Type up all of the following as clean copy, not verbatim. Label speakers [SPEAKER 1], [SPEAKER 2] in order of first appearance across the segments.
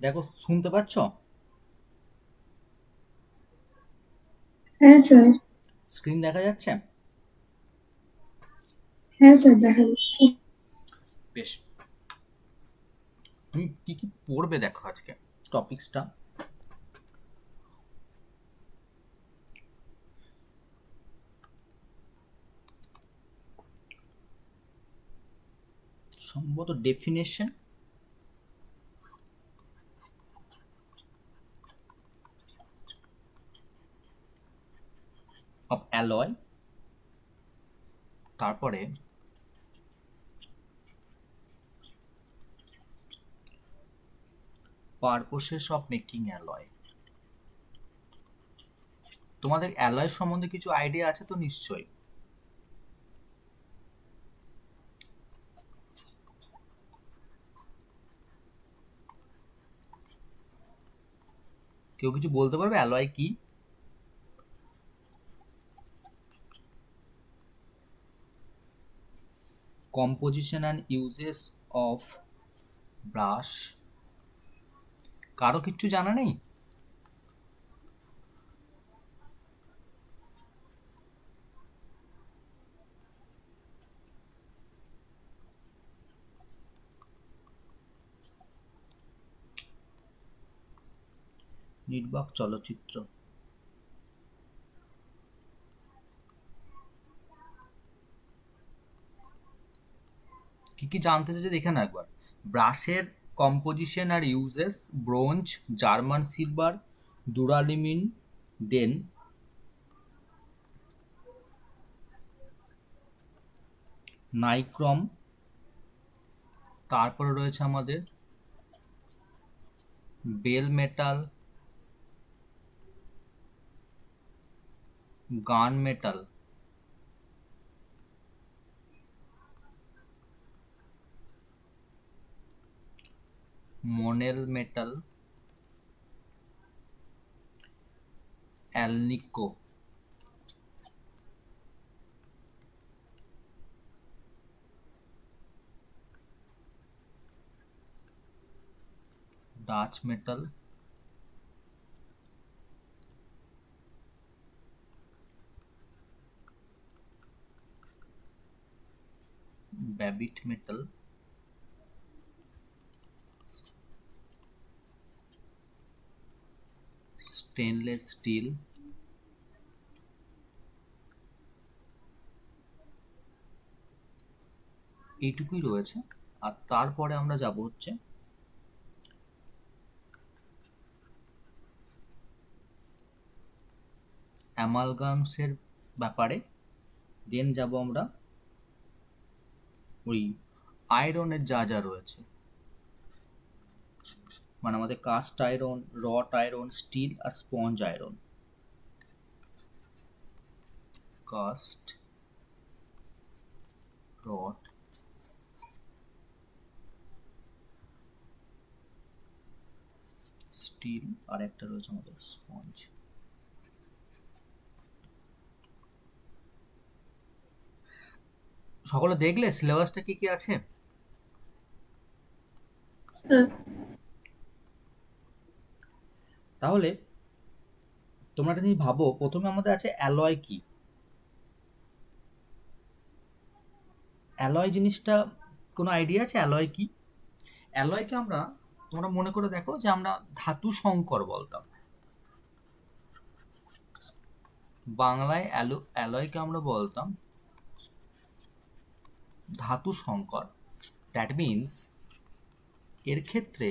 [SPEAKER 1] দেখো, শুনতে পাচ্ছ?
[SPEAKER 2] হ্যাঁ স্যার।
[SPEAKER 1] স্ক্রিন দেখা যাচ্ছে?
[SPEAKER 2] হ্যাঁ স্যার, দেখা যাচ্ছে।
[SPEAKER 1] বেশ। তুমি কি কি পড়বে দেখো আজকে টপিকসটা। সম্ভবত ডেফিনেশন অফ অ্যালয়, তারপরে পারপোসেস অফ মেকিং অ্যালয়। তোমাদের অ্যালয় সম্বন্ধে কিছু আইডিয়া আছে তো নিশ্চয়ই। কেউ কিছু বলতে পারবে অ্যালয় কি? Composition and uses of brush. কারো কিচ্ছু জানা নেই? নির্বাক চলচ্চিত্র। কি কি জানতে চাইছে দেখে না একবার। ব্রাশের কম্পোজিশন আর uses: bronze, German silver, duralumin, then nichrome, তারপরে রয়েছে আমাদের bell metal, gun metal, monel metal, alnico, Dutch metal, babbitt metal, stainless steel, এইটুকুই রয়েছে। আর তারপরে আমরা যাব হচ্ছে অ্যামালগামসের ব্যাপারে। দেন যাব আমরা ওই আয়রনের যা যা রয়েছে, মানে আমাদের caste iron, wrought iron, still আর স্পঞ্জ আয়রন। কাস্ট, রট, স্টিল, আর একটা রয়েছে আমাদের স্পঞ্জ। সকলে দেখলে সিলেবাসটা কি কি আছে?
[SPEAKER 2] স্যার।
[SPEAKER 1] তাহলে তোমরা একটা জিনিস ভাবো, প্রথমে আমাদের আছে অ্যালয় কি। অ্যালয় জিনিসটা কোনো আইডিয়া আছে অ্যালয় কি? অ্যালয়কে আমরা, তোমরা মনে করে দেখো যে আমরা ধাতু সংকর বলতাম। বাংলায় অ্যালয়কে আমরা বলতাম ধাতু সংকর। দ্যাট মিন্স এর ক্ষেত্রে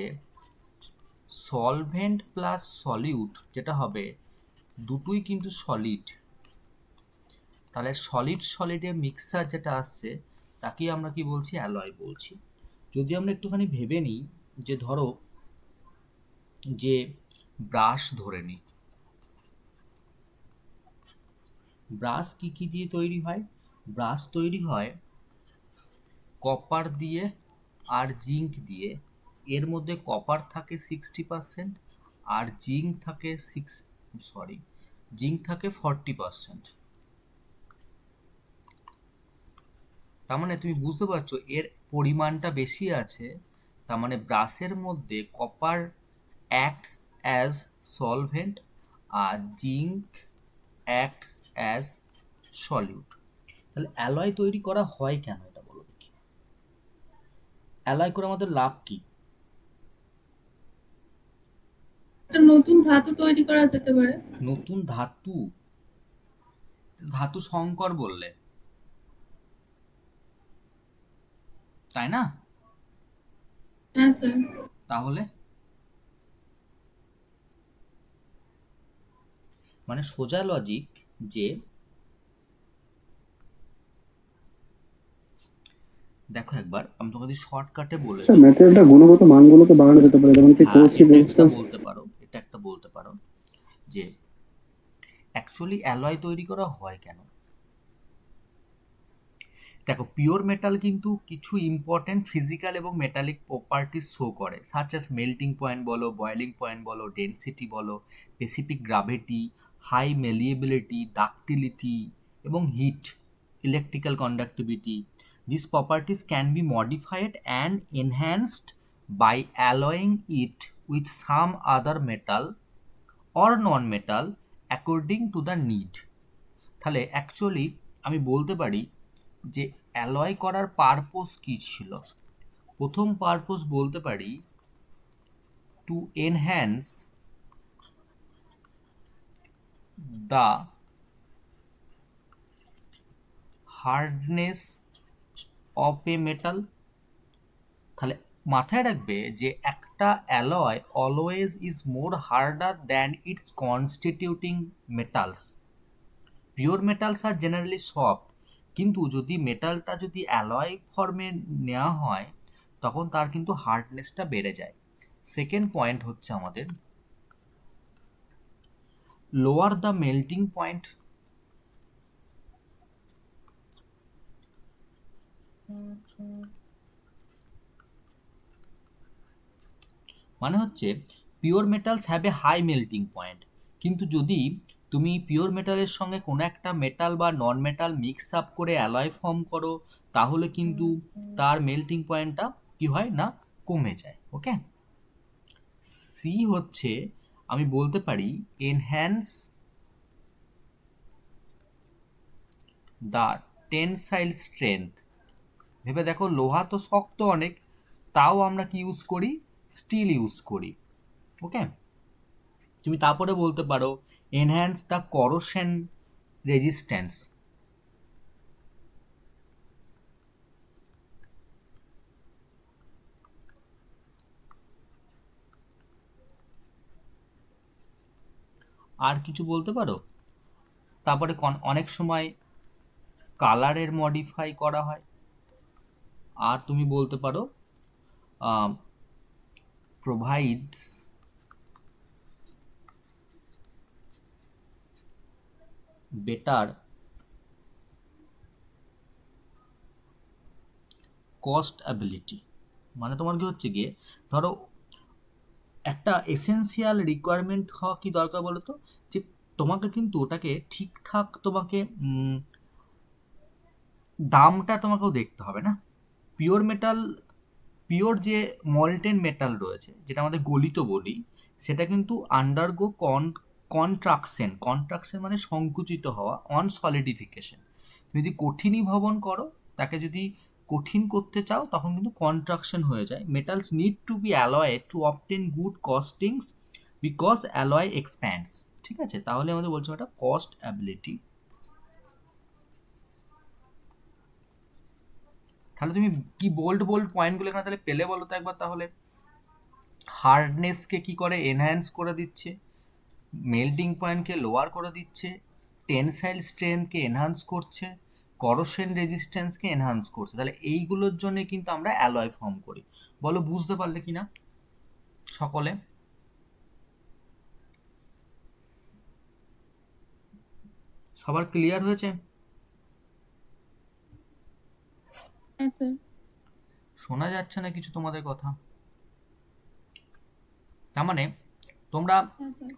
[SPEAKER 1] সলভেন্ট প্লাস সলিউট যেটা হবে, দুটোই কিন্তু সলিড। তাহলে সলিড সলিডের মিক্সার যেটা আসছে তাকেই আমরা কি বলছি? অ্যালয় বলছি। যদি আমরা একটুখানি ভেবে নিই, যে ধরো যে ব্রাশ ধরে নিই, ব্রাশ কি কি দিয়ে তৈরি হয়? ব্রাশ তৈরি হয় কপার দিয়ে আর জিঙ্ক দিয়ে। এর মধ্যে কপার থাকে 60%, আর জিঙ্ক থাকে জিঙ্ক থাকে 40%। তার মানে তুমি বুঝতে পারছো এর পরিমাণটা বেশি আছে। তার মানে ব্রাশের মধ্যে কপার অ্যাক্টস অ্যাজ সলভেন্ট আর জিঙ্ক অ্যাক্টস অ্যাজ সলিউট। তাহলে অ্যালয় তৈরি করা হয় কেন, এটা বলো দেখি। অ্যালয় করে আমাদের লাভ কি?
[SPEAKER 2] একটা নতুন ধাতু তৈরি করা যেতে পারে।
[SPEAKER 1] নতুন ধাতু? ধাতু সংকর বললে, তাই না?
[SPEAKER 2] হ্যাঁ স্যার।
[SPEAKER 1] তাহলে মানে সোজা লজিক যে, দেখো একবার আমি তোমাকে যদি শর্টকাটে বলে
[SPEAKER 3] স্যার
[SPEAKER 1] দিই,
[SPEAKER 3] ম্যাটেরিয়ালটা গুণগত মানগুলোকে বাড়ানো যেতে পারে, যেমন কি
[SPEAKER 1] হ্যাঁ
[SPEAKER 3] কোর্সি
[SPEAKER 1] এটা একটা
[SPEAKER 3] রেজিস্ট্যান্স।
[SPEAKER 1] বলতে পারো, এটা একটা বলতে পারো যে অ্যাকচুয়ালি অ্যালয় তৈরি করা হয় কেন। দেখো পিওর মেটাল কিন্তু কিছু ইম্পর্টেন্ট ফিজিক্যাল এবং মেটালিক প্রপার্টিস শো করে, সাচ অ্যাজ মেল্টিং পয়েন্ট বলো, বয়েলিং পয়েন্ট বলো, ডেনসিটি বলো, specific gravity, high malleability, ductility এবং heat, electrical conductivity. These properties can be modified and enhanced by alloying it with some other metal or non-metal according to the need. তাহলে actually আমি বলতে পারি যে alloy করার purpose কী ছিল। প্রথম purpose বলতে পারি to enhance the hardness of a metal. তাহলে মাথায় রাখবে যে একটা alloy always is more harder than its constituting metals. Pure metals are generally soft, কিন্তু যদি মেটালটা যদি অ্যালয় ফর্মে নেওয়া হয় তখন তার কিন্তু হার্ডনেসটা বেড়ে যায়। সেকেন্ড পয়েন্ট হচ্ছে আমাদের লোয়ার দ্য মেল্টিং পয়েন্ট। মানে হচ্ছে pure metals have a high melting point, কিন্তু যদি তুমি পিওর মেটালের সঙ্গে কোনো একটা মেটাল বা নন মেটাল মিক্স আপ করে অ্যালয় ফর্ম করো তাহলে কিন্তু তার মেল্টিং পয়েন্টটা কি হয় না, কমে যায়। ওকে, সি হচ্ছে আমি বলতে পারি এনহ্যান্স দ্য টেনসাইল স্ট্রেংথ। ভেবে দেখো লোহা তো শক্ত অনেক, তাও আমরা কি ইউজ করি, স্টিল ইউজ করি। ওকে, তুমি তারপরে বলতে পারো এনহ্যান্স দ্য করোশন রেজিস্ট্যান্স। আর কিছু বলতে পারো। তারপরে অনেক সময় কালারের মডিফাই করা হয়। আর তুমি বলতে পারো প্রোভাইডস বেটার কস্ট অ্যাবিলিটি। মানে তোমার কি হচ্ছে গিয়ে, ধরো একটা এসেনশিয়াল রিকোয়ারমেন্ট হওয়া কি দরকার বলো তো, যে তোমাকে কিন্তু ওটাকে ঠিকঠাক তোমাকে দামটা তোমাকেও দেখতে হবে না। পিওর মেটাল, পিওর যে মল্টেন মেটাল রয়েছে যেটা আমাদের গলিত বলি, সেটা কিন্তু আন্ডারগো কন্ট্রাকশন, কন্ট্রাকশন মানে সংকুচিত হওয়া, অন সলিডিফিকেশন। তুমি যদি কঠিনই ভবন করো, তাকে যদি কঠিন করতে চাও তখন কিন্তু কন্ট্রাকশন হয়ে যায়। Metals need to be alloyed to obtain good castings because alloy expands. ঠিক আছে, তাহলে আমাদের বলছে এটা কস্ট অ্যাবিলিটি। তাহলে তুমি কি বোল্ড বোল্ড পয়েন্টগুলো এখানে তাহলে পেলে বলো তো একবার তাহলে। হার্ডনেসকে কি করে, এনহ্যান্স করে দিচ্ছে, মেল্টিং পয়েন্টকে লোয়ার করে দিচ্ছে, টেনসাইল স্ট্রেংথকে এনহান্স করছে, করোশন রেজিস্ট্যান্সকে এনহান্স করছে। তাহলে এইগুলোর জন্য কিন্তু আমরা অ্যালয় ফর্ম করি। বলো বুঝতে পারলে কি না সকলে? সবার ক্লিয়ার হয়েছে?
[SPEAKER 2] হ্যাঁ স্যার।
[SPEAKER 1] শোনা যাচ্ছে না কিছু তোমাদের কথা? তার মানে তোমরা
[SPEAKER 2] হ্যাঁ স্যার।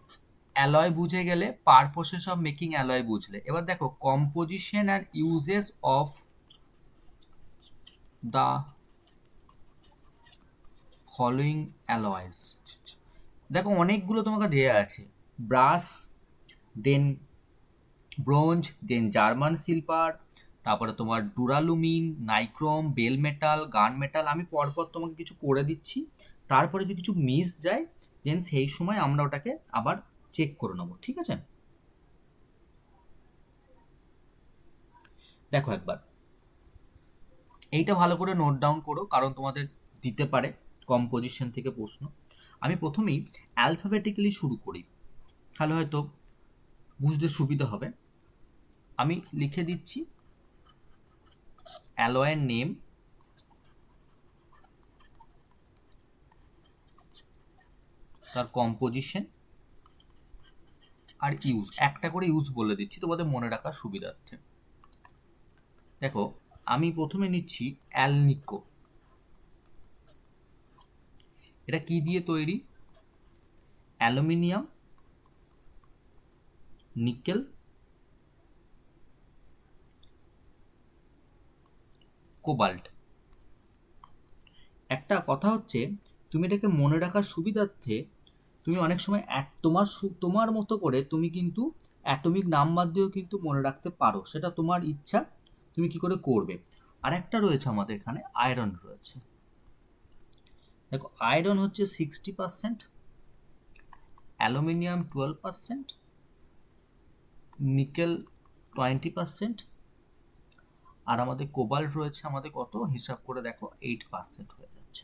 [SPEAKER 1] অ্যালয় বুঝে গেলে, পারপোসেস অফ মেকিং অ্যালয় বুঝলে। এবার দেখো composition and uses of the following alloys. দেখো অনেকগুলো তোমাকে দেয়া আছে, brass, then bronze, then German silver, তারপরে তোমার duralumin, nichrome, bell metal, gun metal. আমি পরপর তোমাকে কিছু করে দিচ্ছি, তারপরে যদি কিছু মিস যায় দেন সেই সময় আমরা ওটাকে আবার চেক করে নেবো, ঠিক আছে? দেখো একবার এইটা ভালো করে নোট ডাউন করো, কারণ তোমাদের দিতে পারে কম্পোজিশন থেকে প্রশ্ন। আমি প্রথমেই অ্যালফাবেটিক্যালি শুরু করি, তাহলে হয়তো বুঝতে সুবিধা হবে। আমি লিখে দিচ্ছি অ্যালয়ের নেম, তার কম্পোজিশন আর ইউজ, একটা করে ইউজ বলে দিচ্ছি তোমাদের মনে রাখার সুবিধার্থে। দেখো আমি প্রথমে নিচ্ছি অ্যালনিকো। এটা কি দিয়ে তৈরি? Aluminium, nickel, cobalt. একটা কথা হচ্ছে, তুমি এটাকে মনে রাখার সুবিধার্থে তুমি অনেক সময় তোমার মতো করে তুমি কিন্তু অ্যাটমিক নাম্বার দিয়েও কিন্তু মনে রাখতে পারো, সেটা তোমার ইচ্ছা, তুমি কি করে করবে। আর একটা রয়েছে আমাদের এখানে আয়রন রয়েছে। দেখো আয়রন হচ্ছে 60%, অ্যালুমিনিয়াম 12%, নিকেল 20%, আর আমাদের কোবাল্ট রয়েছে আমাদের কত, হিসাব করে দেখো 8% হয়ে যাচ্ছে।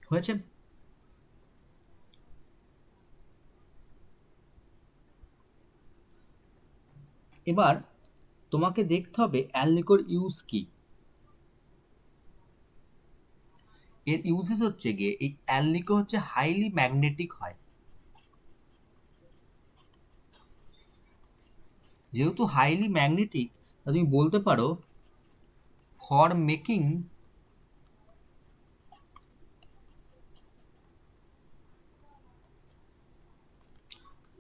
[SPEAKER 1] হয়েছে? এবার তোমাকে দেখতে হবে অ্যালনিকোর ইউজ কি। এর ইউজেস হচ্ছে গিয়ে, এই অ্যালনিকো হচ্ছে হাইলি ম্যাগনেটিক হয়। যেহেতু হাইলি ম্যাগনেটিক, তুমি বলতে পারো ফর মেকিং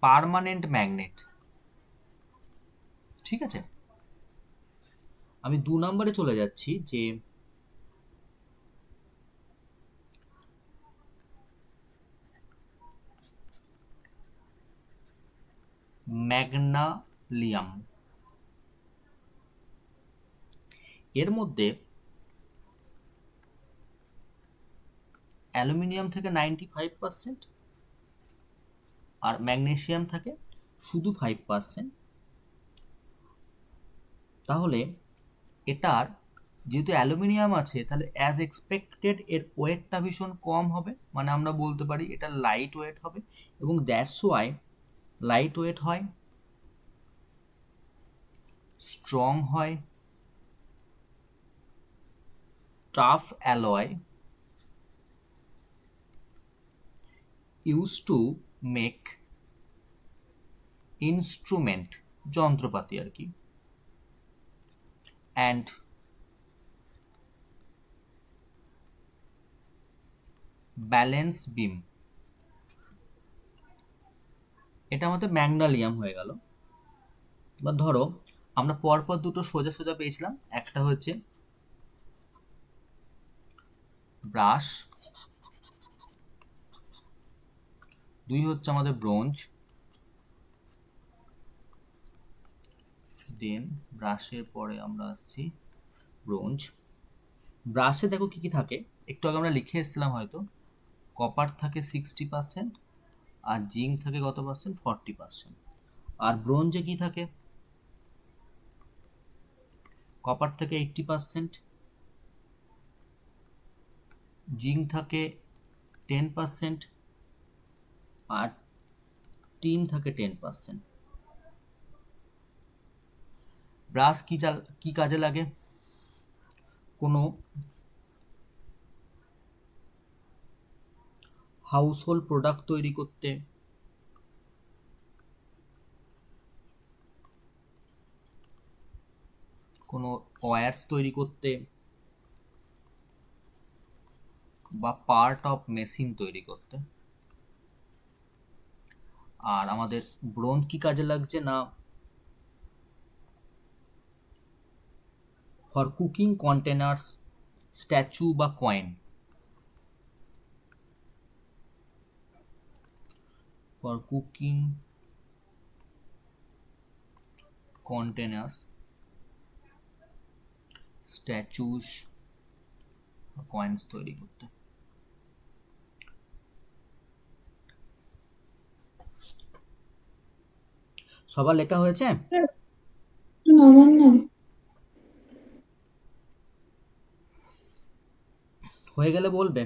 [SPEAKER 1] পার্মানেন্ট ম্যাগনেট, ঠিক আছে? আমি 2 নম্বরে চলে যাচ্ছি, যে ম্যাগনালিয়াম। এর মধ্যে অ্যালুমিনিয়াম থেকে 95%, আর ম্যাগনেসিয়াম থাকে শুধু 5%। তাহলে এটার যেহেতু অ্যালুমিনিয়াম আছে, তাহলে অ্যাজ এক্সপেক্টেড এর ওয়েটটা ভীষণ কম হবে, মানে আমরা বলতে পারি এটা লাইট ওয়েট হবে। এবং দ্যাটস ওয়াই লাইট ওয়েট হয়, স্ট্রং হয়, tough alloy, use to make instrument, যন্ত্রপাতি আর কি, অ্যান্ড ব্যালেন্স বিম। এটা আমাদের ম্যাগনালিয়াম হয়ে গেল। এবার ধরো আমরা পরপর দুটো সোজা সোজা পেয়েছিলাম, একটা হচ্ছে ব্রাশ, 2 হচ্ছে আমাদের ব্রোঞ্জ, দেন ব্রাশের পরে আমরা আসছি ব্রোঞ্জ। ব্রাশে দেখো কি কি থাকে, একটু আগে আমরা লিখে এসেছিলাম হয়তো, কপার থাকে 60%, আর জিঙ্ক থাকে কত পার্সেন্ট, 40%। আর ব্রোঞ্জে কি থাকে, কপার থাকে 80%, জিঙ্ক থাকে 10%, আর টিন থাকে 10%। ব্রাশ কি কাজে লাগে? কোনো হাউসহোল্ড প্রোডাক্ট তৈরি করতে, কোনো ওয়্যারস তৈরি করতে, বা পার্ট অফ মেশিন তৈরি করতে। আর আমাদের ব্রোঞ্জ কি কাজে লাগছে না, ফর কুকিং কন্টেনার্স, স্ট্যাচু বা coin. For cooking containers, statues, coins তৈরি করতে। সবার লেখা হয়েছে?
[SPEAKER 2] একটু নামান না।
[SPEAKER 1] হয়ে গেলে বলবে।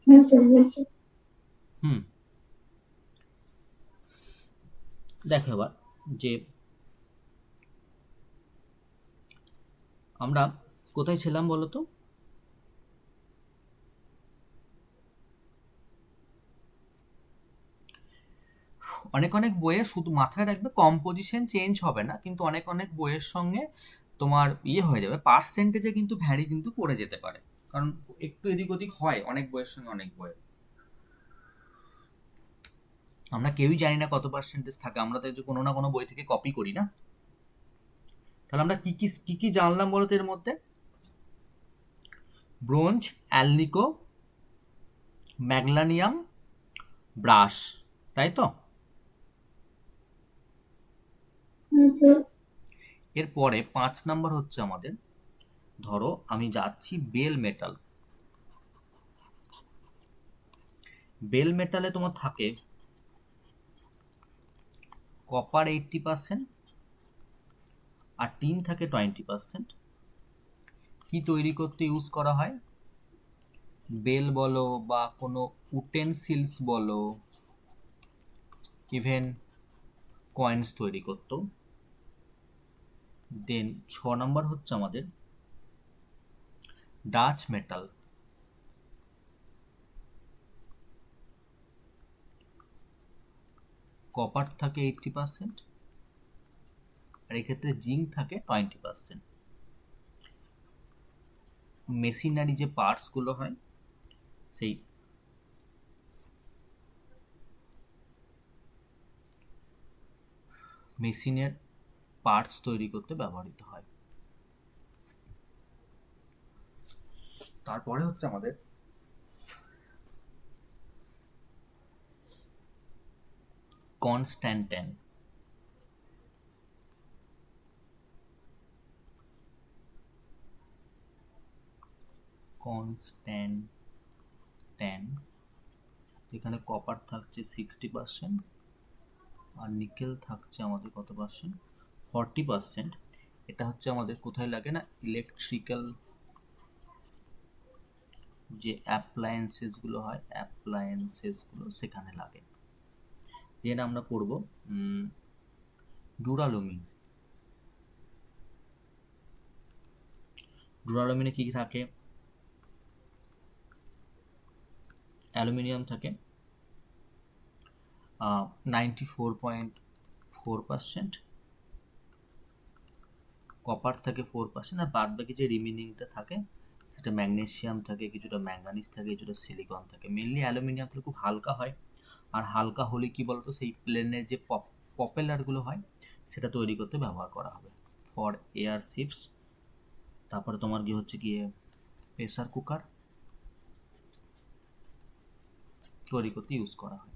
[SPEAKER 2] হ্যাঁ স্যার বলছি।
[SPEAKER 1] হুম, দেখো এবার যে আমরা কোথায় ছিলাম বলো তো? অনেক অনেক বইয়ে শুধু মাথায় রাখবে কম্পোজিশন চেঞ্জ হবে না, কিন্তু অনেক অনেক বইয়ের সঙ্গে তোমার ইয়ে হয়ে যাবে, পার্সেন্টেজে কিন্তু ভ্যারি কিন্তু পড়ে যেতে পারে, কারণ একটু এদিক ওদিক হয় অনেক বইয়ের সঙ্গে অনেক বইয়ে। আমরা কেউই জানি না কত পার্সেন্টেজ থাকে, আমরা তো এই যে কোনো না কোনো বই থেকে কপি করি না। তাহলে আমরা কি কি কি কি জানলাম বলতো এর মধ্যে? ব্রোঞ্জ, অ্যালনিকো, ম্যাগলানিয়াম, ব্রাশ, তাই তো?
[SPEAKER 2] হ্যাঁ স্যার।
[SPEAKER 1] এরপরে 5 নাম্বার হচ্ছে আমাদের, ধরো আমি যাচ্ছি বেল মেটাল। বেল মেটালে তোমার থাকে কপার 80% আর টিন থাকে 20%। কি তৈরি করতে ইউজ করা হয়? বেল বলো বা কোনো উটেনসিলস বলো, ইভেন কয়েন্স তৈরি করতো। দেন 6 নাম্বার হচ্ছে আমাদের ডাচ মেটাল। কপার থাকে 80% আর এক্ষেত্রে জিঙ্ক থাকে 20%। মেশিনারি যে পার্টসগুলো হয়, সেই মেশিনের পার্টস তৈরি করতে ব্যবহৃত হয়। তারপরে হচ্ছে আমাদের কনস্ট্যান্টাইন। কনস্ট্যান্টাইন, এখানে কপার থাকছে 60% আর নিকেল থাকছে আমাদের কত পার্সেন্ট? 40%। এটা হচ্ছে আমাদের কোথায় লাগে না, ইলেকট্রিক্যাল যে অ্যাপ্লায়েন্সেসগুলো হয়, অ্যাপ্লায়েন্সেসগুলো সেখানে লাগে। দেন আমরা পড়ব ডুরালুমিন। ডুরালুমিনে কী কী থাকে? অ্যালুমিনিয়াম থাকে 94.4%, কপার থাকে 4%, আর বাদ বাকি যে রিমেনিংটা থাকে সেটা ম্যাগনেসিয়াম থাকে, কিছুটা ম্যাঙ্গানিজ থাকে, কিছুটা সিলিকন থাকে। মেনলি অ্যালুমিনিয়াম থেকে খুব হালকা হয়, আর হালকা হলে কি বলতো, সেই প্লেনের যে পপেলারগুলো হয় সেটা তৈরি করতে ব্যবহার করা হবে ফর এয়ার শিপস। তারপরে তোমার কি হচ্ছে গিয়ে প্রেসার কুকার তৈরি করতে ইউজ করা হয়।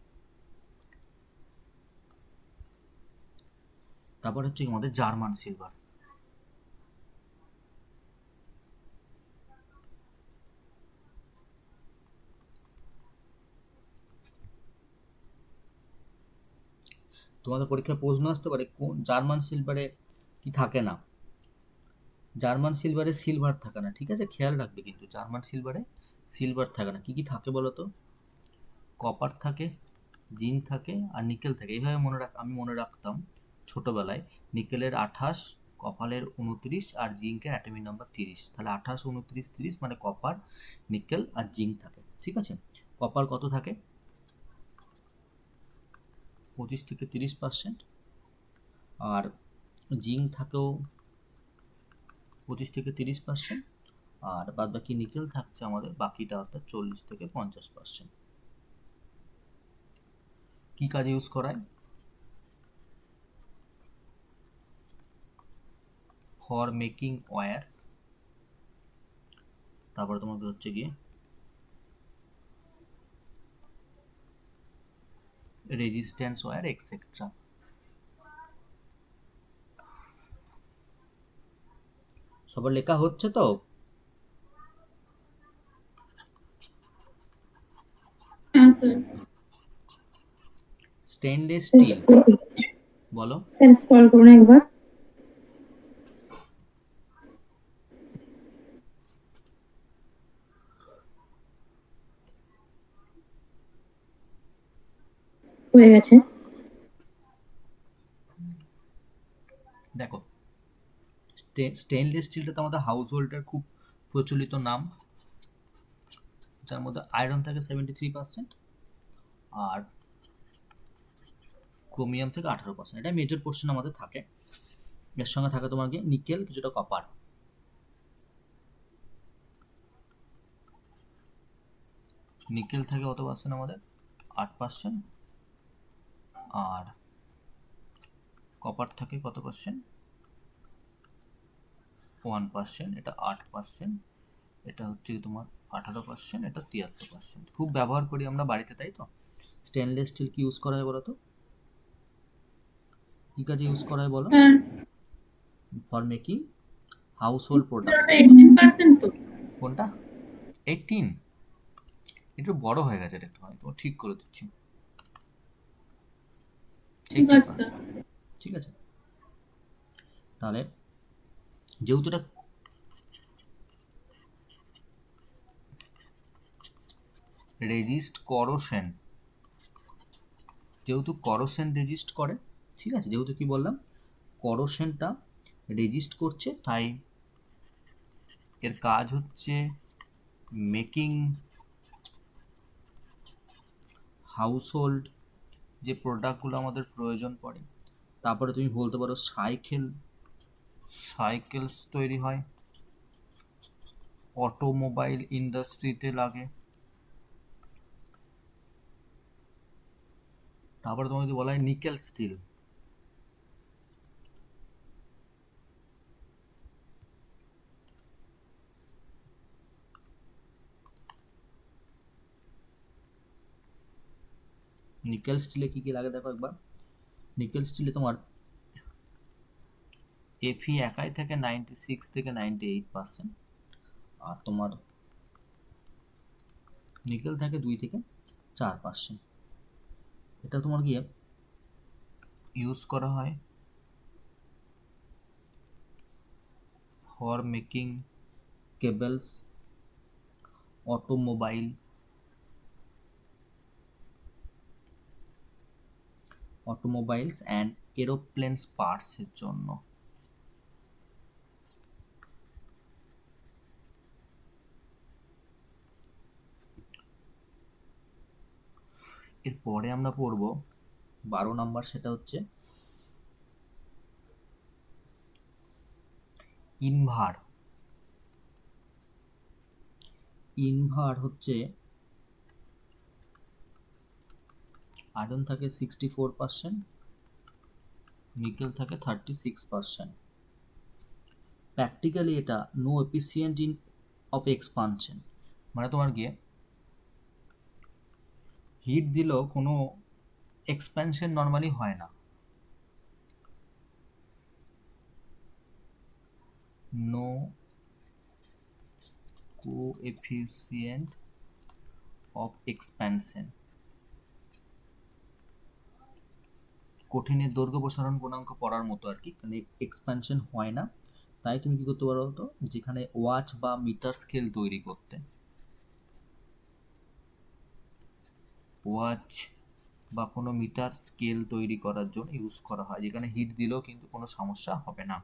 [SPEAKER 1] তারপর হচ্ছে আমাদের জার্মান সিলভার। তোমাদের পরীক্ষায় প্রশ্ন আসতে পারে কোন জার্মান সিলভারে কি থাকে না। জার্মান সিলভারে সিলভার থাকে না, ঠিক আছে, খেয়াল রাখবে কিন্তু জার্মান সিলভারে সিলভার থাকে না। কি কি থাকে বলো তো? কপার থাকে, জিঙ্ক থাকে আর নিকেল থাকে। এইভাবে আমি মনে রাখতাম ছোটবেলায়, নিকেলের 28, কপারের 29 আর জিঙ্কের অ্যাটমিক নাম্বার 30। তাহলে 28, 29, 30 মানে কপার, নিকেল আর জিঙ্ক থাকে, ঠিক আছে। কপার কত থাকে? 25 থেকে 30%, আর জিঙ্ক থাকেও 25 থেকে 30%, আর বাদ বাকি নিকেল থাকছে আমাদের বাকিটা অর্থাৎ 40 থেকে 50%। কি কাজে ইউজ করায়? ফর মেকিং ওয়্যারস, তারপরে তোমাদের হচ্ছে গিয়ে রেজিস্ট্যান্স ওয়্যার এক্সেট্রা। সবার লেখা হচ্ছে তো?
[SPEAKER 2] হ্যাঁ স্যার।
[SPEAKER 1] স্টেনলেস স্টিল, বলো।
[SPEAKER 4] স্যার স্ক্রল করুন একবার। হয়ে গেছে।
[SPEAKER 1] দেখো, স্টেনলেস স্টিলটা তো আমাদের হাউস হোল্ডের খুব প্রচলিত নাম, যার মধ্যে আয়রন থাকে 73% আর ক্রোমিয়াম থেকে 18%। এটা মেজর পোর্শন আমাদের থাকে। এর সঙ্গে থাকে তোমার গিয়ে নিকেল, কিছুটা কপার। নিকেল থাকে কত পার্সেন্ট আমাদের? 8%। আর কপার থাকে কত পার্সেন্ট? 1%। এটা 8%, এটা হচ্ছে তোমার 18%, এটা 73%। খুব ব্যবহার করি আমরা বাড়িতে, তাই তো? স্টেনলেস স্টিল কি ইউজ করা হয় বলো তো? কি কাজে ইউজ করা হয় বলো?
[SPEAKER 2] Sir
[SPEAKER 1] for making house hold product.
[SPEAKER 2] ওটা 18% তো?
[SPEAKER 1] কোনটা? 18? একটু বড় হয়ে গেছে, এটা একটু হয় তো, ঠিক করে দিচ্ছি।
[SPEAKER 2] ঠিক আছে স্যার।
[SPEAKER 1] ঠিক আছে, তাহলে যেহেতু এটা রেজিস্ট করোশন, যেহেতু করোশন রেজিস্ট করে, ঠিক আছে, যেহেতু কি বললাম করোশনটা রেজিস্ট করছে, তাই এর কাজ হচ্ছে মেকিং হাউসহোল্ড যে প্রোডাক্টগুলো আমাদের প্রয়োজন পড়ে। তারপরে তুমি বলতে পারো সাইকেলস তৈরি হয়, অটোমোবাইল ইন্ডাস্ট্রিতে লাগে। তারপরে তোমাকে যদি বলা হয় নিকেল স্টিল, নিকেল স্টিলে কি কি লাগে দেখো একবার। নিকেল স্টিলে তোমার এফি একাই থেকে 96 থেকে 98%, আর তোমার নিকেল থাকে 2 থেকে 4%। এটা তোমার গিয়ে ইউজ করা হয় for making cables, automobiles and aeroplanes পার্টসের জন্য। এরপরে আমরা পড়ব 12 নাম্বার, সেটা হচ্ছে ইনভার। ইনভার হচ্ছে আয়রন থাকে 64%, নিকেল থাকে 36%। প্র্যাকটিক্যালি এটা no efficient in of expansion, মানে তোমার গিয়ে হিট দিলেও কোনো এক্সপ্যানশন নর্মালি হয় না। নো কোএফিসিয়েন্ট অফ এক্সপ্যানশন, কঠিনের দৈর্ঘ্য প্রসারণ গুণাঙ্ক পড়ার মতো আর কি, মানে এক্সপ্যানশন হয় না। তাই তুমি কি করতে পারো তো, যেখানে ওয়াচ বা মিটার স্কেল তৈরি করতে, ওয়াচ বা কোনো মিটার স্কেল তৈরি করার জন্য ইউজ করা হয়, যেখানে হিট দিলেও কিন্তু কোনো সমস্যা হবে না।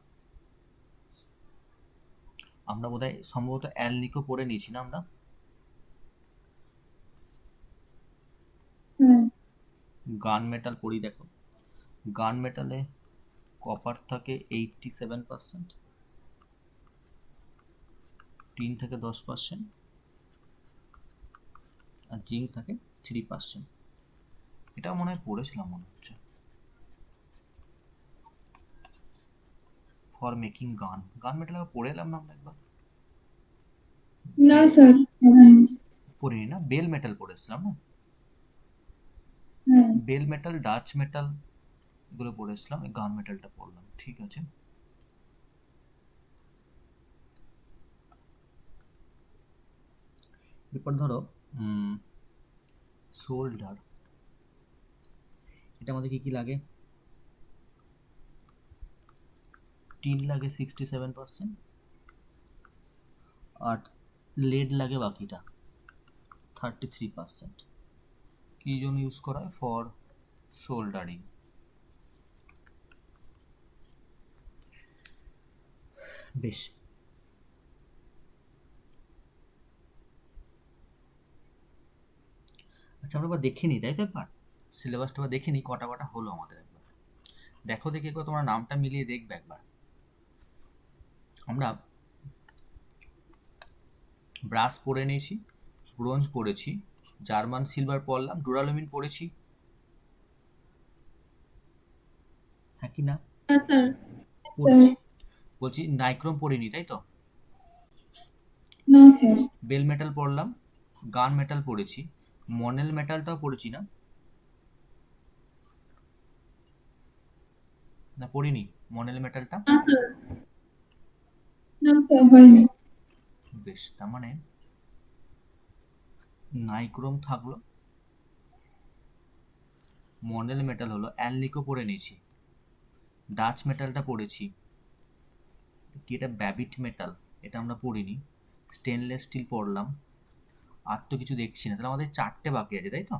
[SPEAKER 1] আমরা বোধহয় সম্ভবত অ্যালনিকো পড়ে নিয়েছি না আমরা? গান মেটাল পড়ি, দেখো গান মেটালে কপার থাকে 87%, টিন থাকে 10%, আর জিঙ্ক থাকে 3%। এটা মনে হয় পড়েছিলাম মনে হচ্ছে। ফর মেকিং গান। গান মেটাল পড়ে এলাম না আমরা একবার?
[SPEAKER 2] না স্যার, হয়নি।
[SPEAKER 1] পড়িনি না? বেল মেটাল পড়েছিলাম না?
[SPEAKER 2] হ্যাঁ
[SPEAKER 1] বেল মেটাল, ডাচ মেটাল এগুলো পড়েছিলাম, এই গান মেটালটা পড়লাম, ঠিক আছে। এরপর ধরো শোল্ডার, এটা আমাদের কি কি লাগে? টিন লাগে 67%, আর লেড লাগে বাকিটা 33%। কি জন্য ইউজ করা হয়? For soldering. বেশ, আচ্ছা আমরা এবার দেখে নিই, তাই তো? একবার সিলেবাসটা আবার দেখে নিই, কটা কটা হলো আমাদের। একবার দেখো, দেখে একবার তোমার নামটা মিলিয়ে দেখবে একবার। আমরা ব্রাস পড়ে নিয়েছি, ব্রোঞ্জ পড়েছি, জার্মান সিলভার পড়লাম, ডুরালুমিন পড়েছি, হ্যাঁ কি না?
[SPEAKER 2] হ্যাঁ স্যার।
[SPEAKER 1] পড়েছি। বলছি নাইক্রোম পড়িনি, তাই তো?
[SPEAKER 2] না স্যার।
[SPEAKER 1] বেল মেটাল পড়লাম, গান মেটাল পড়েছি, মনেল মেটালটাও পড়েছি না? না পড়িনি মনেল মেটালটা?
[SPEAKER 2] না স্যার। না স্যার, হয়নি।
[SPEAKER 1] বেশ, তার মানে নাইক্রোম থাকলো, মনেল মেটাল হলো, অ্যালনিকো পড়ে নিয়েছি, ডাচ মেটালটা পড়েছি, কি এটা ব্যাবিট মেটাল, এটা আমরা পড়িনি, স্টেনলেস স্টিল পড়লাম, আর তো কিছু দেখছি না। তাহলে আমাদের 4টে বাকি আছে, তাই তো?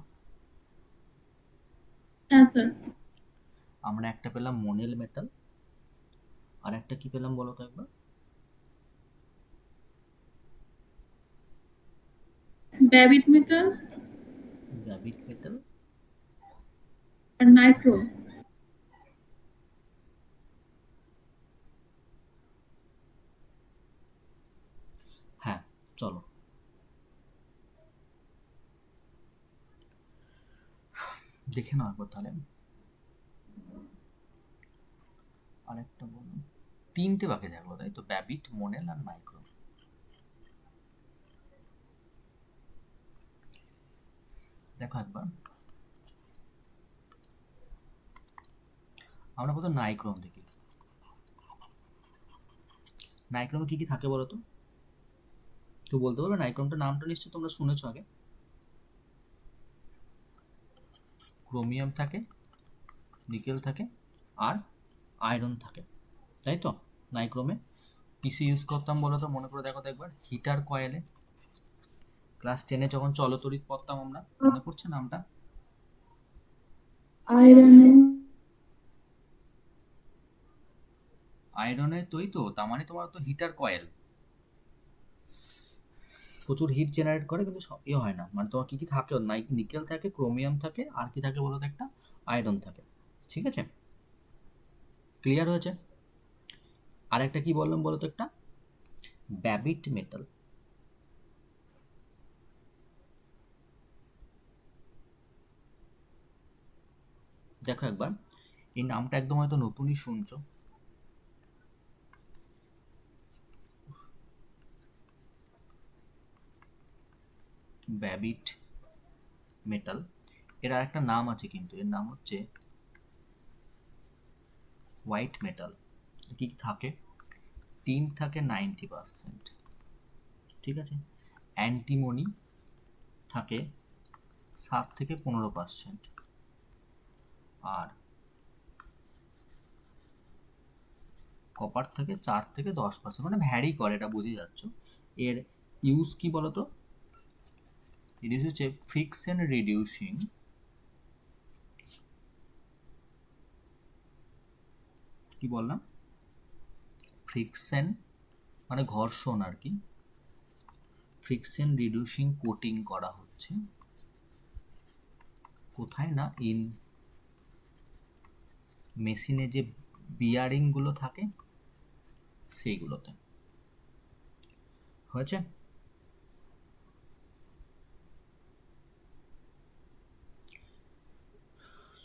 [SPEAKER 2] হ্যাঁ স্যার।
[SPEAKER 1] আমরা একটা পেলাম মনেল মেটাল, আর একটা কি পেলাম বলো তো একবার?
[SPEAKER 2] ব্যাবিট মেটাল
[SPEAKER 1] ব্যাবিট মেটাল,
[SPEAKER 2] আর নাইট্রো।
[SPEAKER 1] হ্যাঁ চলো দেখে নাও একবার তাহলে। আরেকটা বলো, 3টে বাকি থাকলো, তাই তো? ব্যাবিট, মনেল আর মাইক্রো। দেখো একবার, আমরা প্রথম নাইক্রোম দেখি। নাইক্রোমে কি কি থাকে বলো তো? কেউ বলতে পারবে? নাইক্রোমটার নামটা নিশ্চয়ই তোমরা শুনেছো আগে। ক্রোমিয়াম থাকে, নিকেল থাকে, আর আয়রন থাকে, তাই তো? নাইক্রোমে কিসে ইউজ করতাম বলো তো? মনে করে দেখো তো একবার। হিটার কয়েলে, ক্লাস 10-এ যখন চলতড়িৎ পড়তাম আমরা, মনে পড়ছে নামটা?
[SPEAKER 2] আয়রনে।
[SPEAKER 1] আয়রনের তৈরি তো, তার মানে তোমার তো হিটার কয়েল প্রচুর হিট জেনারেট করে, কিন্তু ইয়ে হয় না। মানে তোমার কি কি থাকে? নিকেল থাকে, ক্রোমিয়াম থাকে, আর কি থাকে বলো তো? একটা আয়রন থাকে, ঠিক আছে? ক্লিয়ার হয়েছে? আর একটা কি বললাম বলো তো? একটা ব্যাবিট মেটাল। দেখো একবার, এই নামটা একদম হয়তো নতুনই শুনছো। ব্যাবিট মেটাল, এর আর একটা নাম আছে, কিন্তু এর নাম হচ্ছে হোয়াইট মেটাল। কি কি থাকে? টিন থাকে 90%, ঠিক আছে? অ্যান্টিমনি থাকে 7 থেকে 15%, আর কপার থাকে 4 থেকে 10%, মানে ভ্যারি করে, এটা বুঝে যাচ্ছ। এর ইউজ কি বলতো? এর ইউজ হচ্ছে ফ্রিকশন রিডিউসিং, কি বললাম? ফ্রিকশন মানে ঘর্ষণ আর কি। ফ্রিকশন রিডিউসিং কোটিং করা হচ্ছে কোথায় না? ইন মেশিনে যে বিয়ারিং গুলো থাকে সেইগুলোতে। হয়েছে?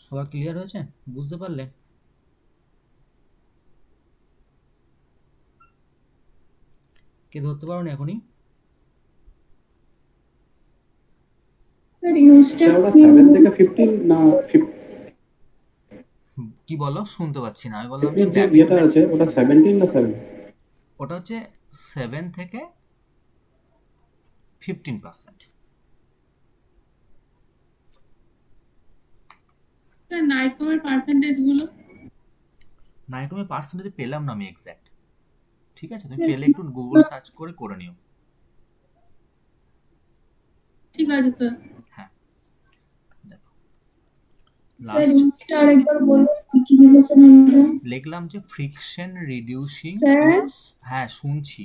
[SPEAKER 1] সবার ক্লিয়ার হয়েছে? বুঝতে পারলে? কে ধরতে পারো না এখনই?
[SPEAKER 2] স্যার ইউজটা
[SPEAKER 3] স্যার ওটা 7 থেকে 15 না
[SPEAKER 1] কি বলো, শুনতে পাচ্ছি না। আমি বললাম যে
[SPEAKER 3] 15 যে
[SPEAKER 1] ব্যাবিট
[SPEAKER 3] ইয়েটা আছে ওটা 17 না 7?
[SPEAKER 1] ওটা হচ্ছে 7 থেকে 15%।
[SPEAKER 2] স্যার নাইট্রোমের পার্সেন্টেজ গুলো
[SPEAKER 1] নাইট্রোমের পার্সেন্টেজ পেলাম না আমি এক্স্যাক্ট। ঠিক আছে, তুমি
[SPEAKER 2] স্যার
[SPEAKER 1] পেলে একটু গুগল সার্চ করে করে নিও।
[SPEAKER 2] ঠিক আছে স্যার।
[SPEAKER 1] হ্যাঁ, দেখো
[SPEAKER 2] স্যার
[SPEAKER 1] লাস্ট
[SPEAKER 2] ইউজটা আরেকবার বলুন, কি কি লিখেছেন আমরা?
[SPEAKER 1] লিখলাম যে ফ্রিকশন রিডিউসিং।
[SPEAKER 2] স্যার
[SPEAKER 1] হ্যাঁ শুনছি।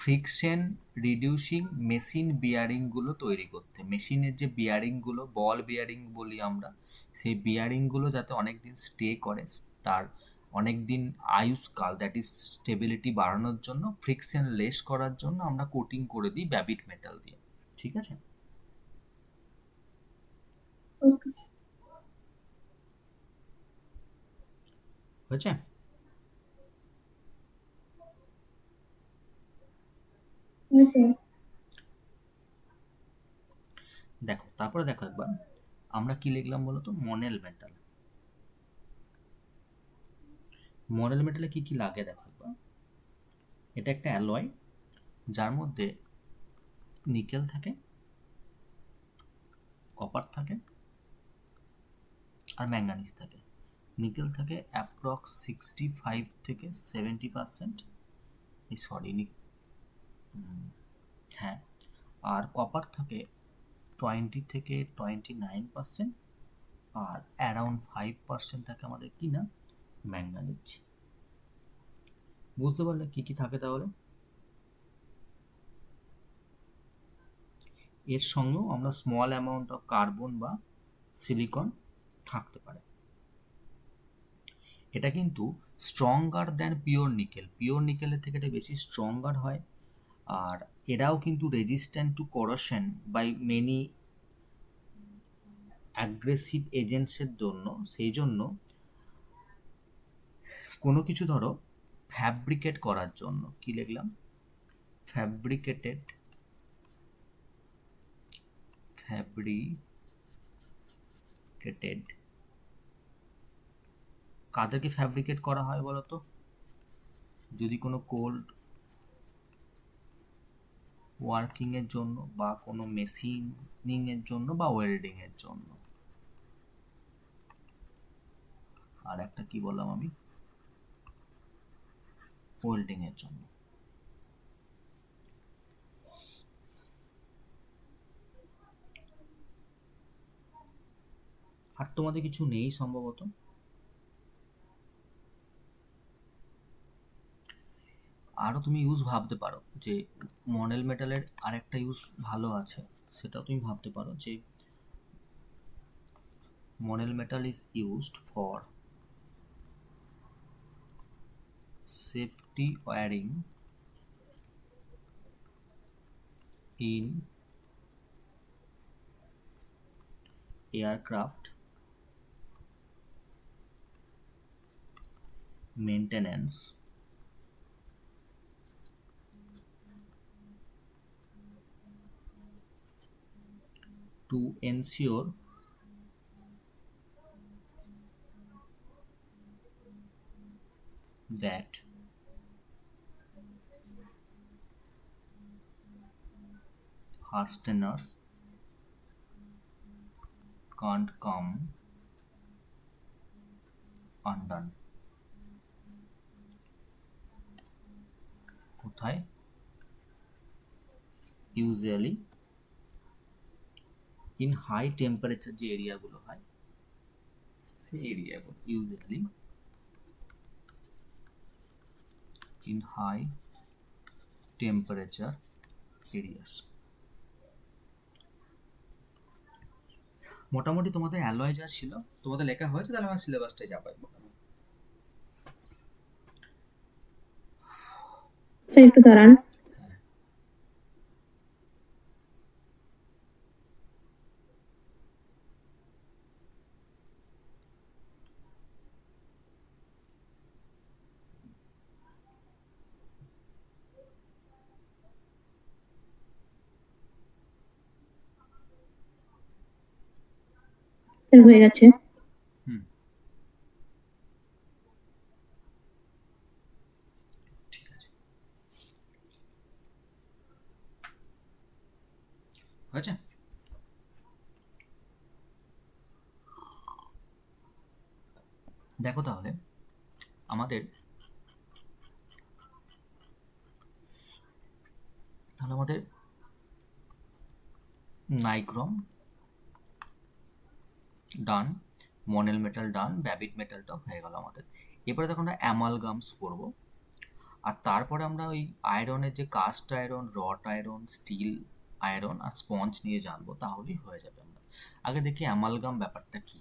[SPEAKER 1] ফ্রিকশন রিডিউসিং মেশিন বিয়ারিংগুলো তৈরি করতে, মেশিনের যে বিয়ারিংগুলো, বল বিয়ারিং বলি আমরা, সেই বিয়ারিংগুলো যাতে অনেক দিন স্টে করে, তার অনেক দিন আয়ুষ্কাল, দ্যাট ইজ স্টেবিলিটি বাড়ানোর জন্য, ফ্রিকশন লেস করার জন্য আমরা কোটিং করে দিই ব্যাবিট মেটাল দিয়ে। ঠিক আছে?
[SPEAKER 2] ওকে
[SPEAKER 1] হয়েছে?
[SPEAKER 2] স্যার।
[SPEAKER 1] দেখো তারপরে দেখো একবার আমরা কি লিখলাম বলো তো, মনেল মেটাল। মনেল মেটালে কি কি লাগে দেখো একবার। এটা একটা অ্যালয় যার মধ্যে নিকেল থাকে, কপার থাকে, আর ম্যাঙ্গানিজ থাকে। নিকেল থাকে অ্যাপ্রক্স 65 থেকে 70%। এই সরি, হ্যাঁ। আর কপার থাকে 20 থেকে 29%। আর অ্যারাউন্ড 5% থাকে আমাদের কি না, ম্যাঙ্গানিজ। বুঝতে পারলে কি কি থাকে তাহলে? এর সঙ্গেও আমরা স্মল অ্যামাউন্ট অফ কার্বন বা সিলিকন থাকতে পারে। এটা কিন্তু stronger than pure nickel, pure নিকেলের থেকে এটা বেশি স্ট্রঙ্গার হয়। আর এরাও কিন্তু resistant to corrosion by many aggressive এজেন্টসের জন্য, সেই জন্য কোনো কিছু ধরো ফ্যাব্রিকেট করার জন্য, কি লিখলাম, ফ্যাব্রিকেটেড, ফ্যাব্রিকেটেড, কাদেরকে ফ্যাব্রিকেট করা হয় বলো তো? যদি কোনো কোল্ড ওয়ার্কিং এর জন্য, বা কোনো মেশিনিং এর জন্য, বা ওয়েল্ডিং এর জন্য। আর একটা কি বললাম আমি, ওয়েল্ডিং এর জন্য। আর তোমাদের কিছু নেই সম্ভবত। আরও তুমি ইউজ ভাবতে পারো যে মনেল মেটালের আরেকটা ইউজ ভালো আছে, সেটাও তুমি ভাবতে পারো যে monel metal is used for safety wiring in aircraft, maintenance, to ensure that fasteners can't come undone. কোথায়? ইউজুয়ালি ইন হাই টেম্পারেচার যে এরিয়াগুলো হয়, সেই এরিয়াগুলো usually in high temperature areas. মোটামুটি তোমাদের অ্যালয় যা ছিল তোমাদের লেখা হয়েছে, তাহলে আমার সিলেবাসটাই যাবে।
[SPEAKER 4] স্যার একটু দাঁড়ান। স্যার হয়ে গেছে।
[SPEAKER 1] হুম, ঠিক আছে, হয়েছে। দেখো তাহলে আমাদের নাইক্রোম ডান, মনেল মেটাল ডান, ব্যাবিট মেটালটা হয়ে গেল আমাদের। এবারে দেখো আমরা অ্যামালগামস করব, আর তারপরে আমরা ওই আয়রনের যে caste iron, wrought iron, still iron আর স্পঞ্জ নিয়ে জানবো, তাহলেই হয়ে যাবে। আমরা আগে দেখি অ্যামালগাম ব্যাপারটা কি।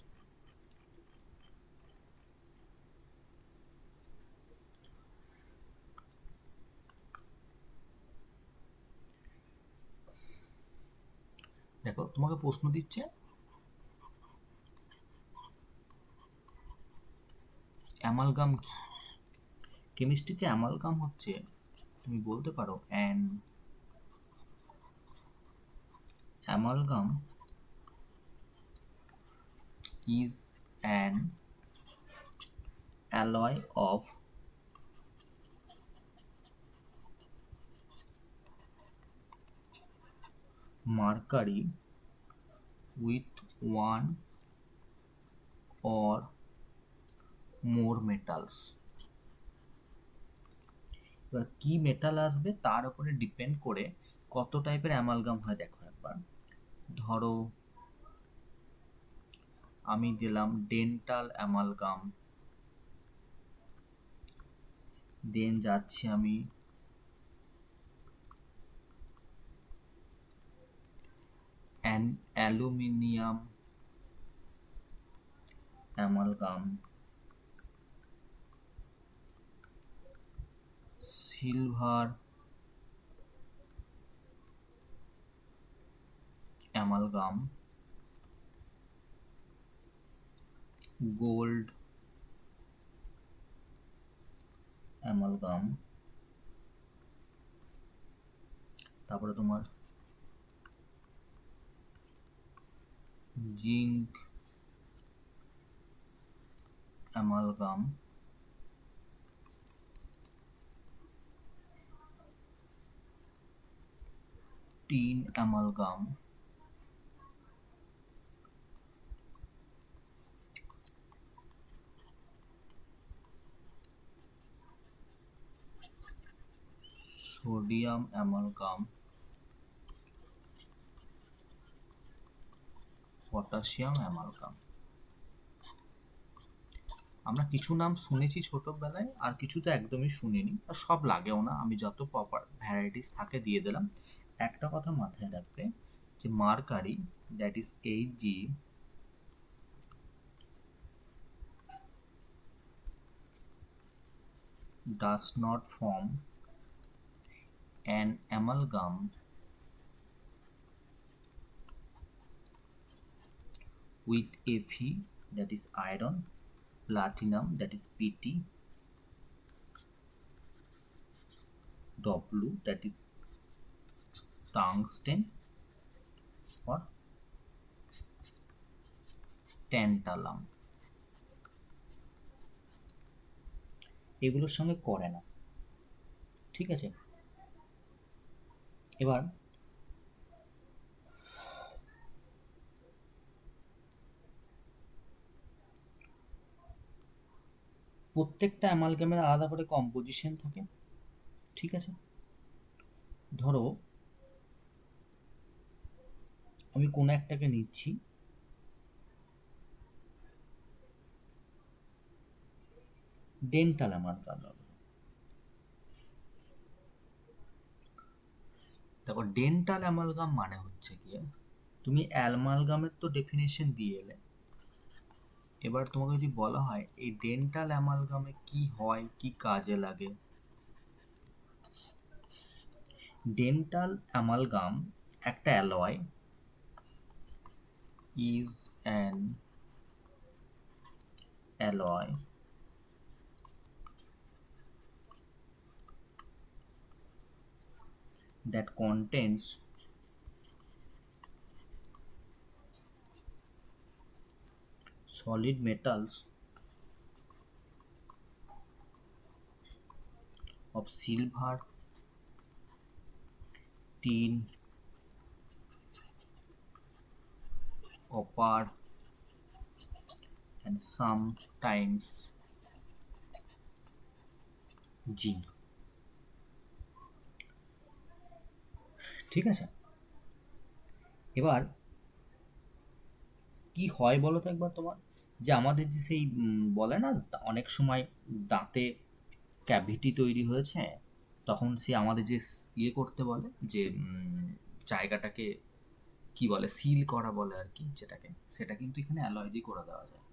[SPEAKER 1] দেখো তোমাকে প্রশ্ন দিচ্ছে অ্যামালগাম কি। কেমিস্ট্রিতে অ্যামালগাম হচ্ছে, তুমি বলতে পারো an amalgam is an alloy of mercury with one or more metals। এবার কি মেটাল আসবে তার উপরে ডিপেন্ড করে কত টাইপের অ্যামালগাম হয়। দেখো একবার ধরো আমি দিলাম ডেন্টাল অ্যামালগাম, দেন যাচ্ছি আমি aluminium amalgam, silver amalgam, gold amalgam, তারপরে তোমার zinc amalgam, tin amalgam, sodium amalgam, potassium amalgam. আমরা কিছু নাম শুনেছি ছোটবেলায়, আর কিছু তো একদমই শুনিনি, আর সব লাগেও না। আমি যত প্রপার ভ্যারাইটিস থাকে দিয়ে দিলাম। একটা কথা মাথায় রাখবে যে mercury, that is Ag, does not form an amalgam with Fe, that is iron, platinum, that is Pt, W, that is tungsten or tantalum, এগুলোর সঙ্গে করে না। ঠিক আছে, এবার প্রত্যেকটা অ্যামালগামের আলাদা করে কম্পোজিশন থাকে। ঠিক আছে, ধরো আমি কোনো একটাকে নিচ্ছি, ডেন্টাল অ্যামালগাম। দেখো ডেন্টাল অ্যামালগাম মানে হচ্ছে গিয়ে, তুমি অ্যামালগামের তো ডেফিনেশন দিয়ে এলে, এবার তোমাকে যদি বলা হয় এই ডেন্টাল অ্যামালগামে কি হয়, কি কাজে লাগে। ডেন্টাল অ্যামালগাম একটা alloy, is an alloy that contains solid metals of silver, tin, copper, and sometimes zinc. ঠিক আছে, এবার কি হয় বলো তো একবার তোমার, যে আমাদের যে সেই বলে না অনেক সময় দাঁতে ক্যাভিটি তৈরি হয়েছে, তখন সে আমাদের যে ইয়ে করতে বলে, যে জায়গাটাকে কি বলে, সিল করা বলে আর কি, যেটাকে, সেটা কিন্তু এখানে অ্যালয় দিয়ে করে দেওয়া যায়।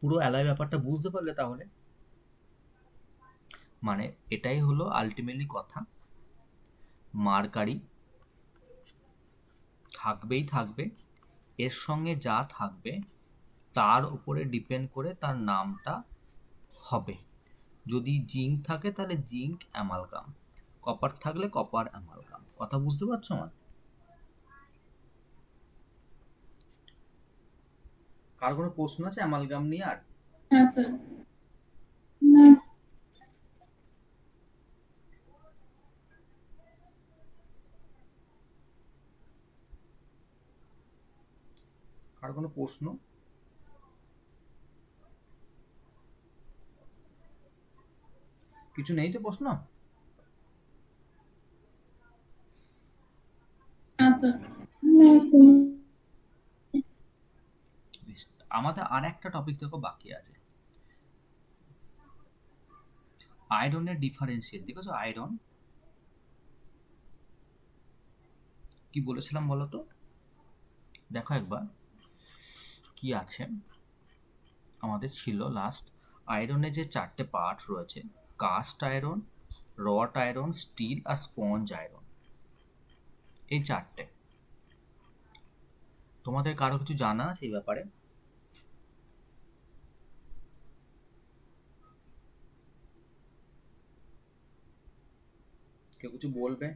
[SPEAKER 1] পুরো অ্যালয় ব্যাপারটা বুঝতে পারলে তাহলে, মানে এটাই হলো আলটিমেটলি কথা, মার্কারি থাকবেই থাকবে, এর সঙ্গে যা থাকবে তার উপরে ডিপেন্ড করে তার নামটা হবে। যদি জিঙ্ক থাকে তাহলে জিঙ্ক অ্যামালগাম, কপার থাকলে কপার অ্যামালগাম। কথা বুঝতে পারছো আমার? কার কোনো প্রশ্ন আছে অ্যামালগাম নিয়ে? আর
[SPEAKER 2] হ্যাঁ স্যার।
[SPEAKER 1] কার কোনো প্রশ্ন? কিছু নেই তো প্রশ্ন?
[SPEAKER 2] হ্যাঁ স্যার।
[SPEAKER 1] বেশ, আমাদের আর একটা টপিক দেখো বাকি আছে, আয়রনের ডিফারেন্সিয়েট। দেখেছো আয়রন কি বলেছিলাম বলো তো, দেখো একবার কি আছে আমাদের ছিল লাস্ট। আয়রনে যে চারটে পার্ট রয়েছে, caste iron, wrought iron, still আর স্পঞ্জ আয়রন, এই চারটে। তোমাদের কারো কিছু জানা আছে এই ব্যাপারে? কেউ কিছু বলবে?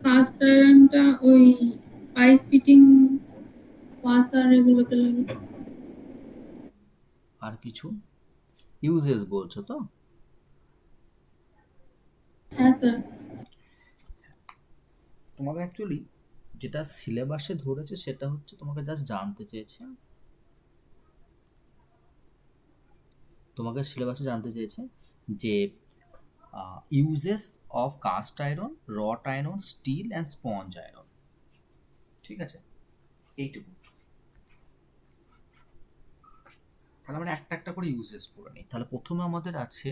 [SPEAKER 2] কাস্ট আয়রনটা ওই পাইপ ফিটিং ওয়াসার এগুলোতে লাগে।
[SPEAKER 1] আর কিছু ইউজেস বলছো তো?
[SPEAKER 2] হ্যাঁ স্যার।
[SPEAKER 1] তোমাকে অ্যাকচুয়ালি যেটা সিলেবাসে ধরেছে সেটা হচ্ছে, তোমাকে জাস্ট জানতে চেয়েছে, তোমাকে সিলেবাসে জানতে চেয়েছে যে uses of cast iron, wrought iron, steel and sponge iron. ঠিক আছে, এইটুকু। তাহলে আমরা একটা একটা করে ইউজেস পড়ে নিই। তাহলে প্রথমে আমাদের আছে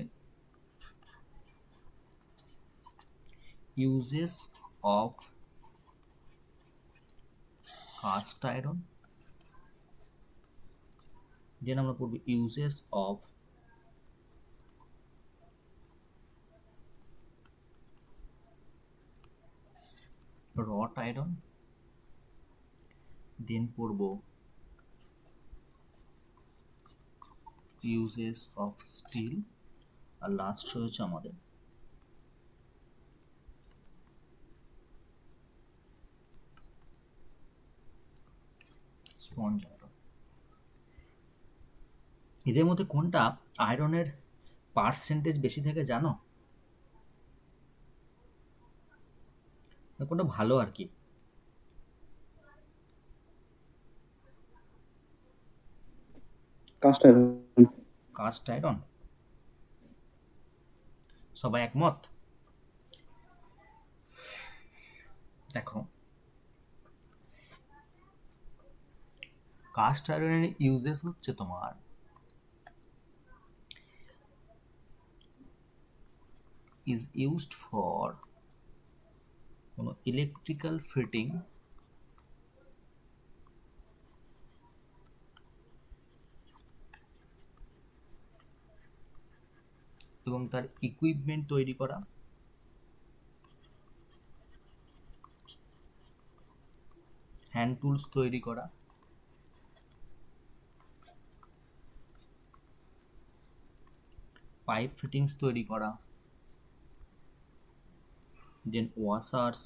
[SPEAKER 1] uses of cast iron, then আমরা পড়বো uses of wrought iron, then পড়বো ইউজেস অফ স্টিল, আর লাস্ট রয়েছে আমাদের স্পঞ্জ আয়রন। এদের মধ্যে কোনটা আয়রনের পার্সেন্টেজ বেশি থাকে জানো? কোনটা ভালো আর কি?
[SPEAKER 3] Cast iron.
[SPEAKER 1] কাস্ট আয়রন, সবাই একমত? দেখো কাস্ট আয়রনের ইউজেস হচ্ছে তোমার is used for কোনো ইলেকট্রিক্যাল ফিটিং, এবং তার ইকুইপমেন্ট তৈরি করা, হ্যান্ড টুলস তৈরি করা, পাইপ ফিটিংস তৈরি করা, দেন ওয়াশার্স,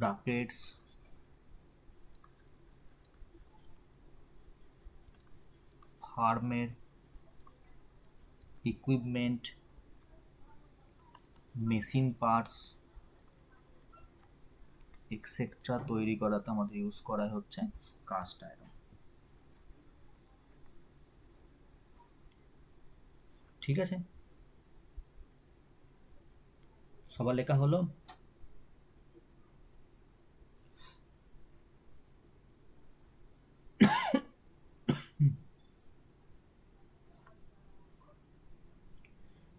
[SPEAKER 1] ব্রাকেটস, ফার্মের ইকুইপমেন্ট, মেশিন পার্টস এক্সেট্রা তৈরি করাতে আমাদের ইউজ করা হচ্ছে কাস্ট আয়রন। ঠিক আছে, সবার লেখা হলো?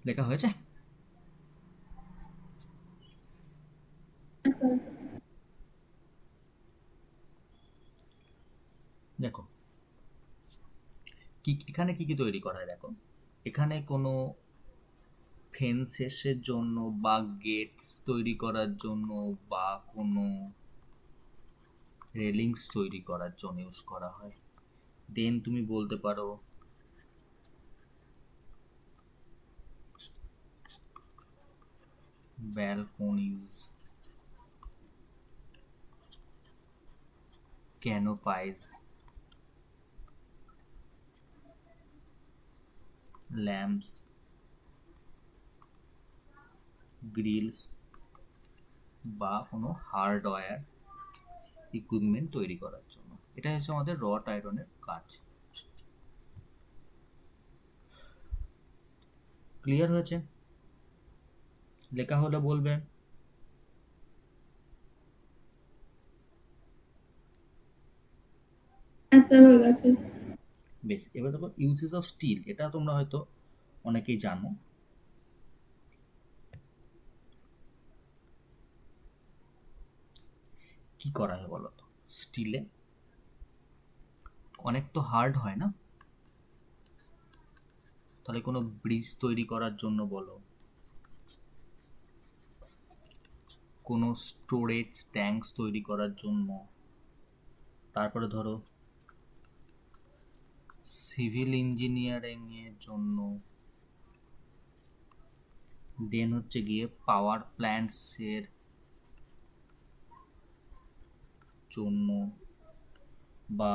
[SPEAKER 1] লেখা হয়েছে?
[SPEAKER 2] হ্যাঁ স্যার।
[SPEAKER 1] দেখো কি এখানে কি কি তৈরি করা হয়। দেখো এখানে কোনো ফেন্সেসের জন্য বা গেটস তৈরি করার জন্য বা কোনো রেলিংস তৈরি করার জন্য ইউজ করা হয়। দেন তুমি বলতে পারো ব্যালকনিজ, ক্যানোপাইজ, ল্যাম্পস, গ্রিলস বা কোনো হার্ডওয়্যার ইকুইপমেন্ট তৈরি করার জন্য। এটা হচ্ছে আমাদের রড আয়রনের কাজ। ক্লিয়ার হয়েছে? লেখা হলে বলবে।
[SPEAKER 2] হ্যাঁ স্যার, হয়ে গেছে।
[SPEAKER 1] বেশ, এবার দেখো ইউজেস অফ স্টিল, এটা তোমরা হয়তো অনেকেই জানো। কি করা হয় বলো তো স্টিলে? অনেক তো হার্ড হয় না, তাহলে কোনো ব্রিজ তৈরি করার জন্য বলো, কোনো স্টোরেজ ট্যাঙ্কস তৈরি করার জন্য, তারপরে ধরো সিভিল ইঞ্জিনিয়ারিং এর জন্য, দেন হচ্ছে গিয়ে পাওয়ার প্ল্যান্টস এর জন্য, বা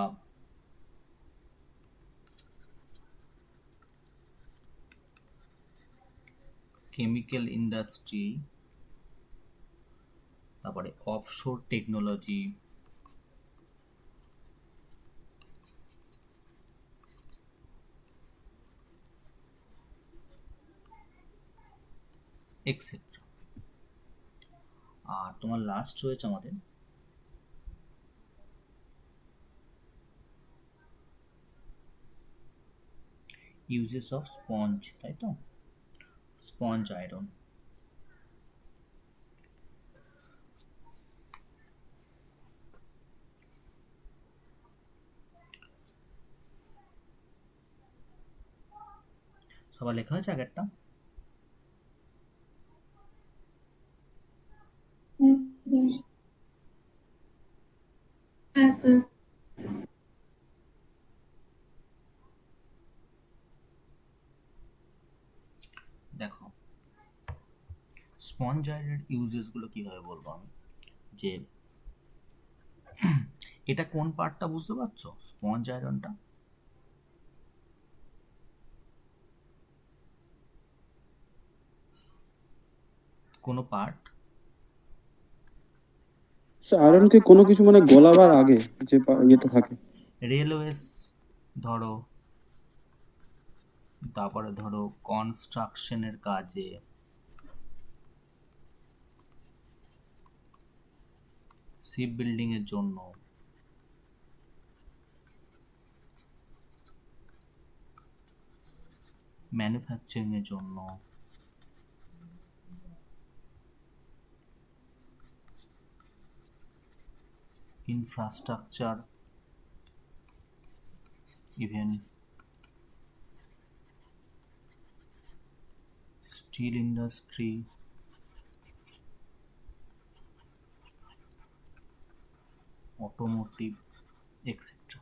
[SPEAKER 1] কেমিক্যাল ইন্ডাস্ট্রি, তারপরে অফশোর টেকনোলজি, এক্সেট্রা। আর তোমার লাস্ট রয়েছে আমাদের ইউজেস অফ স্পঞ্জ, তাই তো? Sponge iron. সবার লেখা হয়েছে আগেরটা?
[SPEAKER 2] হ্যাঁ স্যার।
[SPEAKER 1] দেখো স্পঞ্জ আয়রনের ইউজেসগুলো কীভাবে বলবো আমি, যে এটা কোন পার্টটা বুঝতে পারছো স্পঞ্জ আয়রনটা? কোনো পার্ট?
[SPEAKER 3] আয়রনকে কোনো কিছু মানে গলাবার আগে যে ইয়েটা থাকে।
[SPEAKER 1] রেলওয়েস ধরো, তারপরে ধরো কনস্ট্রাকশনের কাজে, শিপ বিল্ডিং এর জন্য, ম্যানুফ্যাকচারিং এর জন্য, infrastructure even still industry, automotive, etcetera.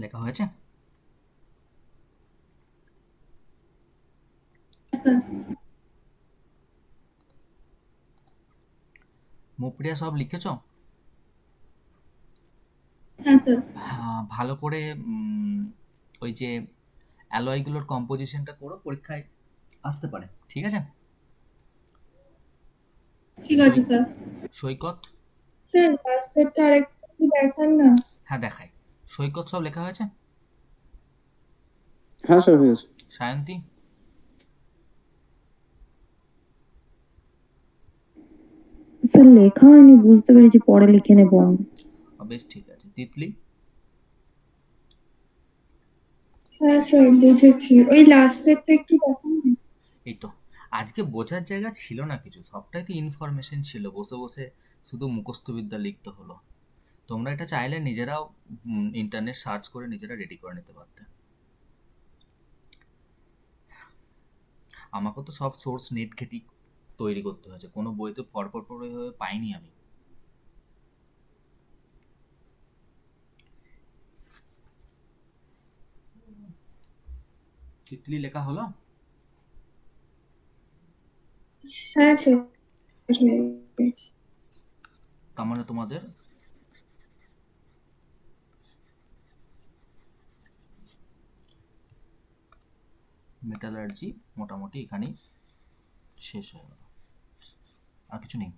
[SPEAKER 1] লেখা হয়েছে?
[SPEAKER 2] স্যার।
[SPEAKER 1] মুপ্রিয়া সব লিখেছো?
[SPEAKER 2] হ্যাঁ স্যার।
[SPEAKER 1] হ্যাঁ, ভালো করে ওই যে অ্যালয়গুলোর কম্পোজিশনটা করো, পরীক্ষায় আসতে পারে, ঠিক আছে?
[SPEAKER 2] ঠিক আছে স্যার।
[SPEAKER 1] সৈকত?
[SPEAKER 5] স্যার লাস্টেরটা আরেকটু দেখান না।
[SPEAKER 1] হ্যাঁ দেখাই। সৈকত সব লেখা হয়েছে?
[SPEAKER 3] হ্যাঁ স্যার হয়েছে।
[SPEAKER 1] সায়ন্তী?
[SPEAKER 4] স্যার লেখা হয়নি, বুঝতে পেরেছি, পরে লিখে নেবো আমি।
[SPEAKER 1] বেশ ঠিক আছে। তিতলি?
[SPEAKER 5] হ্যাঁ স্যার বুঝেছি, ওই লাস্টেরটা একটু দেখান না।
[SPEAKER 1] এই তো, আজকে বোঝার জায়গা ছিল না কিছু, সবটাই তো ইনফরমেশন ছিল, বসে বসে শুধু মুখস্থবিদ্যা লিখতে হলো। তোমরা এটা চাইলে নিজেরাও ইন্টারনেট সার্চ করে নিজেরা রেডি করে নিতে পারতে। আমাকে তো সব সোর্স নেট ঘেঁটি তৈরি করতে হয়েছে, কোনো বইতে পরপর হয়ে পাইনি আমি। তিতলি লেখা হলো?
[SPEAKER 5] হ্যাঁ স্যার হয়ে গেছে।
[SPEAKER 1] তার মানে তোমাদের মেটালার্জি মোটামুটি এখানেই শেষ হয়ে গেল, আর কিছু নেই।